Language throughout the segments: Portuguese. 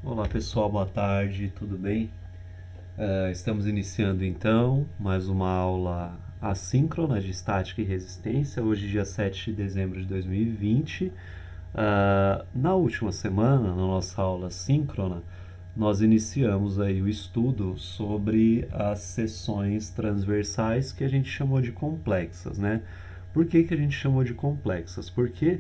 Olá pessoal, boa tarde, tudo bem? Estamos iniciando então mais uma aula assíncrona de estática e resistência, hoje dia 7 de dezembro de 2020. Na última semana, na nossa aula síncrona, nós iniciamos aí o estudo sobre as seções transversais que a gente chamou de complexas, né? Por que a gente chamou de complexas? Porque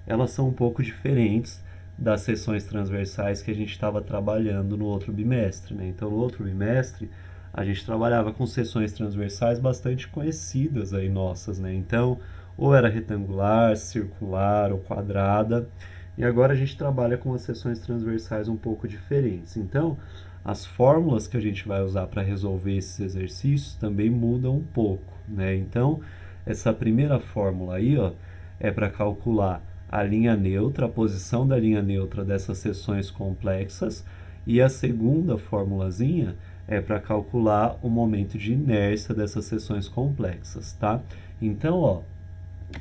elas são um pouco diferentes das seções transversais que a gente estava trabalhando no outro bimestre, né? Então, no outro bimestre, a gente trabalhava com seções transversais bastante conhecidas aí nossas, né? Então, ou era retangular, circular ou quadrada. E agora a gente trabalha com as seções transversais um pouco diferentes. Então, as fórmulas que a gente vai usar para resolver esses exercícios também mudam um pouco, né? Então, essa primeira fórmula aí, ó, é para calcular a linha neutra, a posição da linha neutra dessas seções complexas, e a segunda formulazinha é para calcular o momento de inércia dessas seções complexas, tá? Então, ó,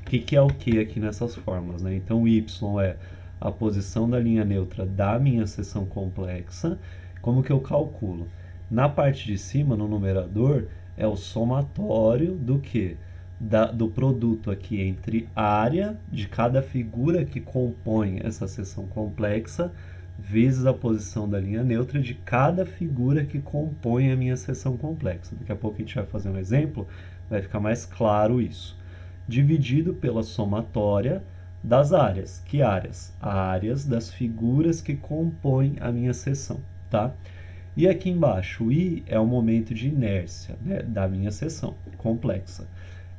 que é o que aqui nessas fórmulas, né? Então, y é a posição da linha neutra da minha seção complexa. Como que eu calculo? Na parte de cima, no numerador, é o somatório do que? Do produto aqui entre a área de cada figura que compõe essa seção complexa vezes a posição da linha neutra de cada figura que compõe a minha seção complexa. Daqui a pouco a gente vai fazer um exemplo, vai ficar mais claro isso. Dividido pela somatória das áreas. Que áreas? Áreas das figuras que compõem a minha seção, tá? E aqui embaixo, o I é o momento de inércia, né, da minha seção complexa.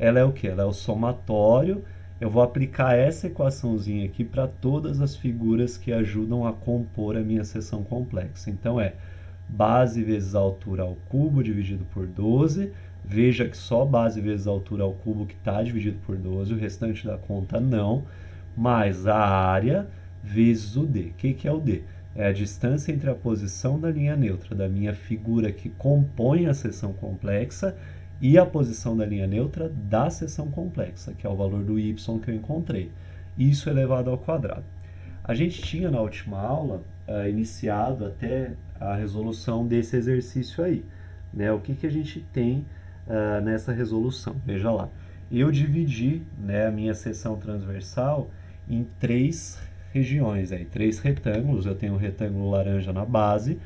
Ela é o que? Ela é o somatório. Eu vou aplicar essa equaçãozinha aqui para todas as figuras que ajudam a compor a minha seção complexa. Então, é base vezes a altura ao cubo dividido por 12. Veja que só base vezes a altura ao cubo que está dividido por 12, o restante da conta não, mais a área vezes o D. O que é o D? É a distância entre a posição da linha neutra da minha figura que compõe a seção complexa e a posição da linha neutra da seção complexa, que é o valor do y que eu encontrei. Isso elevado ao quadrado. A gente tinha na última aula iniciado até a resolução desse exercício aí, né? O que a gente tem nessa resolução? Veja lá. Eu dividi, né, a minha seção transversal em três regiões, aí, três retângulos. Eu tenho um retângulo laranja na base,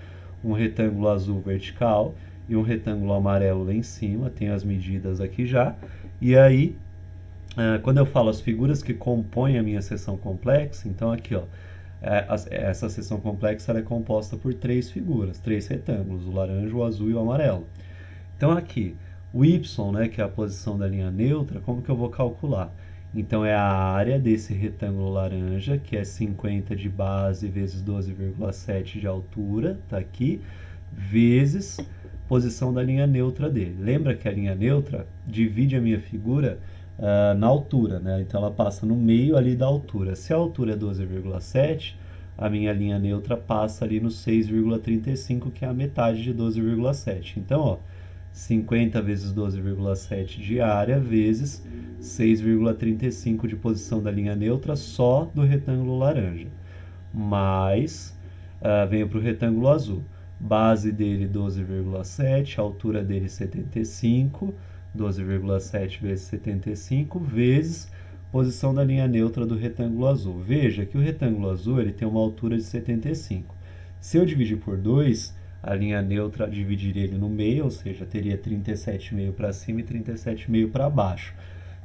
um retângulo azul vertical e um retângulo amarelo lá em cima. Tenho as medidas aqui já. E aí, quando eu falo as figuras que compõem a minha seção complexa, então aqui, ó, essa seção complexa ela é composta por três figuras, três retângulos, o laranja, o azul e o amarelo. Então aqui, o y, né, que é a posição da linha neutra, como que eu vou calcular? Então é a área desse retângulo laranja, que é 50 de base vezes 12,7 de altura, tá aqui, vezes posição da linha neutra dele. Lembra que a linha neutra divide a minha figura na altura, né? Então ela passa no meio ali da altura. Se a altura é 12,7, a minha linha neutra passa ali no 6,35, que é a metade de 12,7. Então, ó, 50 vezes 12,7 de área vezes 6,35 de posição da linha neutra só do retângulo laranja. Mais, venho para o retângulo azul. Base dele 12,7, altura dele 75, 12,7 vezes 75, vezes posição da linha neutra do retângulo azul. Veja que o retângulo azul ele tem uma altura de 75. Se eu dividir por 2, a linha neutra dividiria ele no meio, ou seja, teria 37,5 para cima e 37,5 para baixo.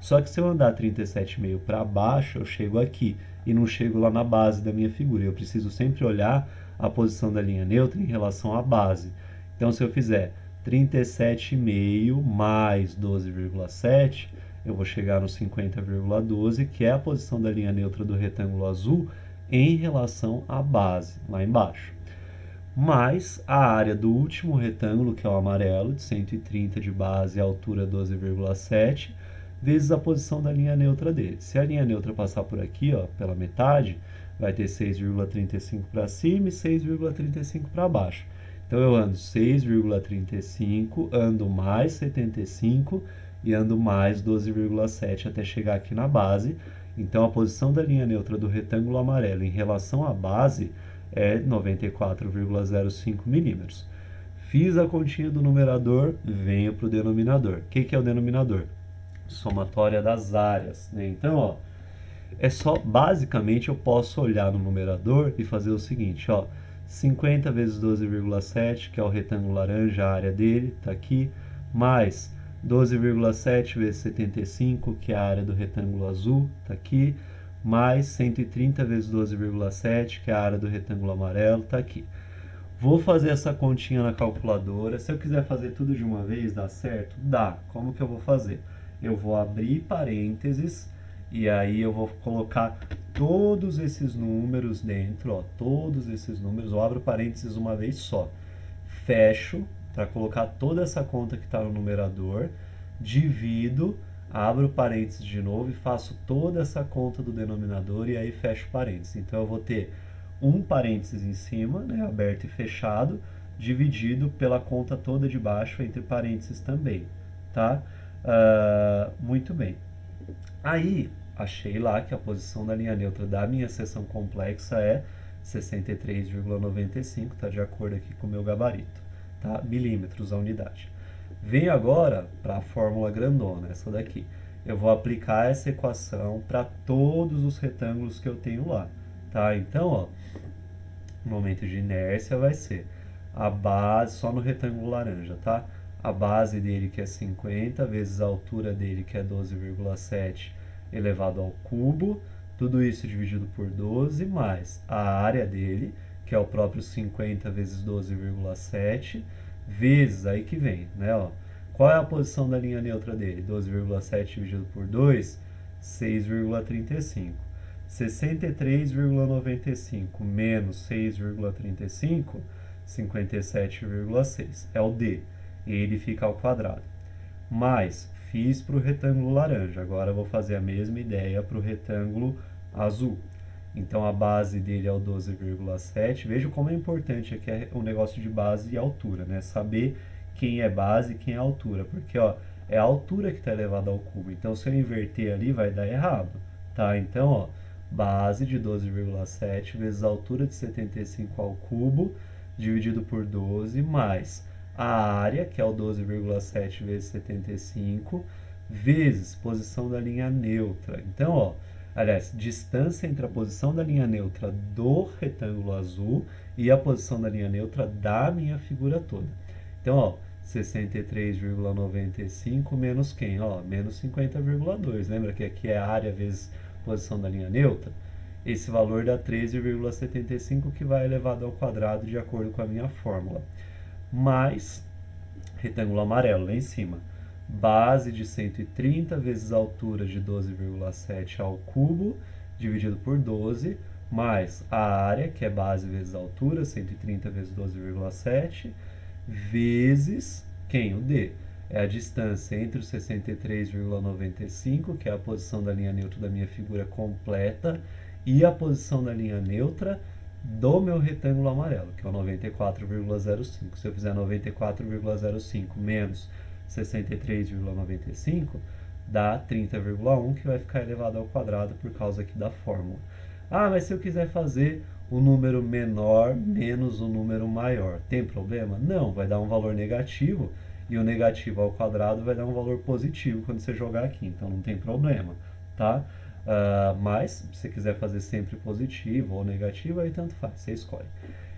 Só que se eu andar 37,5 para baixo, eu chego aqui e não chego lá na base da minha figura. Eu preciso sempre olhar a posição da linha neutra em relação à base. Então, se eu fizer 37,5 mais 12,7, eu vou chegar no 50,12, que é a posição da linha neutra do retângulo azul em relação à base, lá embaixo. Mais a área do último retângulo, que é o amarelo, de 130 de base e altura 12,7, vezes a posição da linha neutra dele. Se a linha neutra passar por aqui, ó, pela metade, vai ter 6,35 para cima e 6,35 para baixo. Então eu ando 6,35, ando mais 75 e ando mais 12,7 até chegar aqui na base. Então a posição da linha neutra do retângulo amarelo em relação à base é 94,05 milímetros. Fiz a continha do numerador, venho para o denominador. O que é o denominador? Somatória das áreas, né? Então, ó, é só, basicamente, eu posso olhar no numerador e fazer o seguinte, ó, 50 vezes 12,7, que é o retângulo laranja, a área dele, tá aqui, mais 12,7 vezes 75, que é a área do retângulo azul, tá aqui, mais 130 vezes 12,7, que é a área do retângulo amarelo, tá aqui. Vou fazer essa continha na calculadora. Se eu quiser fazer tudo de uma vez, dá certo? Dá. Como que eu vou fazer? Eu vou abrir parênteses e aí eu vou colocar todos esses números dentro, ó, todos esses números. Eu abro parênteses uma vez só. Fecho para colocar toda essa conta que está no numerador, divido, abro parênteses de novo e faço toda essa conta do denominador e aí fecho parênteses. Então eu vou ter um parênteses em cima, né, aberto e fechado, dividido pela conta toda de baixo entre parênteses também, tá? Muito bem. Aí, achei lá que a posição da linha neutra da minha seção complexa é 63,95, tá de acordo aqui com o meu gabarito, tá? Milímetros a unidade. Venho agora para a fórmula grandona, essa daqui. Eu vou aplicar essa equação para todos os retângulos que eu tenho lá, tá? Então, ó, o momento de inércia vai ser a base, só no retângulo laranja, tá? A base dele que é 50 vezes a altura dele que é 12,7 elevado ao cubo, tudo isso dividido por 12, mais a área dele, que é o próprio 50 vezes 12,7, vezes, aí que vem, né? Ó, qual é a posição da linha neutra dele? 12,7 dividido por 2, 6,35. 63,95 menos 6,35, 57,6. É o D. Ele fica ao quadrado. Mas fiz para o retângulo laranja. Agora vou fazer a mesma ideia para o retângulo azul. Então a base dele é o 12,7. Veja como é importante aqui o negócio de base e altura, né? Saber quem é base e quem é altura. Porque ó, é a altura que está elevada ao cubo. Então se eu inverter ali vai dar errado. Tá? Então, ó, base de 12,7 vezes a altura de 75 ao cubo, dividido por 12, mais a área, que é o 12,7 vezes 75, vezes posição da linha neutra. Então, ó, aliás, distância entre a posição da linha neutra do retângulo azul e a posição da linha neutra da minha figura toda. Então, ó, 63,95 menos quem? Ó, menos 50,2. Lembra que aqui é a área vezes posição da linha neutra? Esse valor dá 13,75, que vai elevado ao quadrado de acordo com a minha fórmula. Mais retângulo amarelo lá em cima. Base de 130 vezes a altura de 12,7 ao cubo, dividido por 12, mais a área, que é base vezes a altura, 130 vezes 12,7, vezes quem? O D. É a distância entre o 63,95, que é a posição da linha neutra da minha figura completa, e a posição da linha neutra do meu retângulo amarelo, que é o 94,05. Se eu fizer 94,05 menos 63,95, dá 30,1, que vai ficar elevado ao quadrado por causa aqui da fórmula. Ah, mas se eu quiser fazer o número menor menos o número maior, tem problema? Não, vai dar um valor negativo, e o negativo ao quadrado vai dar um valor positivo quando você jogar aqui, então não tem problema, tá? Mas, se você quiser fazer sempre positivo ou negativo, aí tanto faz, você escolhe.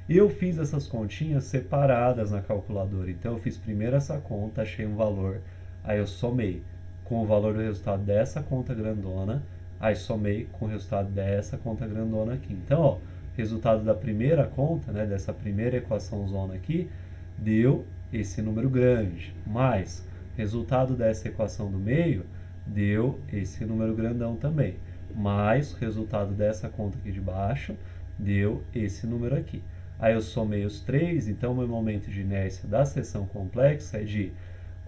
E eu fiz essas continhas separadas na calculadora, então eu fiz primeiro essa conta, achei um valor, aí eu somei com o valor do resultado dessa conta grandona, aí somei com o resultado dessa conta grandona aqui. Então, ó, resultado da primeira conta, né, dessa primeira equação zona aqui, deu esse número grande, mais resultado dessa equação do meio, deu esse número grandão também, mais o resultado dessa conta aqui de baixo, deu esse número aqui. Aí eu somei os três, então o meu momento de inércia da seção complexa é de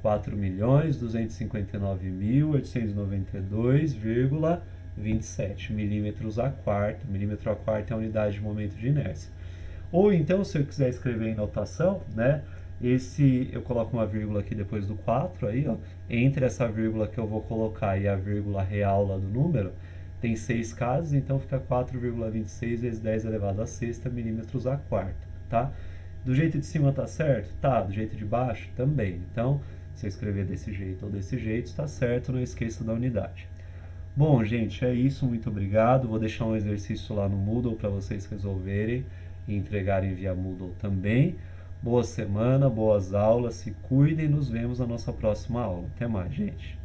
4.259.892,27 milímetros a quarta. Milímetro a quarta é a unidade de momento de inércia. Ou então, se eu quiser escrever em notação, né? Eu coloco uma vírgula aqui depois do 4, aí, ó, entre essa vírgula que eu vou colocar e a vírgula real lá do número, Tem 6 casas, então fica 4,26 vezes 10 elevado a sexta milímetros a quarta, tá? Do jeito de cima tá certo? Tá. Do jeito de baixo? Também. Então, se eu escrever desse jeito ou desse jeito, está certo, não esqueça da unidade. Bom, gente, é isso, muito obrigado. Vou deixar um exercício lá no Moodle para vocês resolverem e entregarem via Moodle também. Boa semana, boas aulas, se cuidem, nos vemos na nossa próxima aula. Até mais, gente.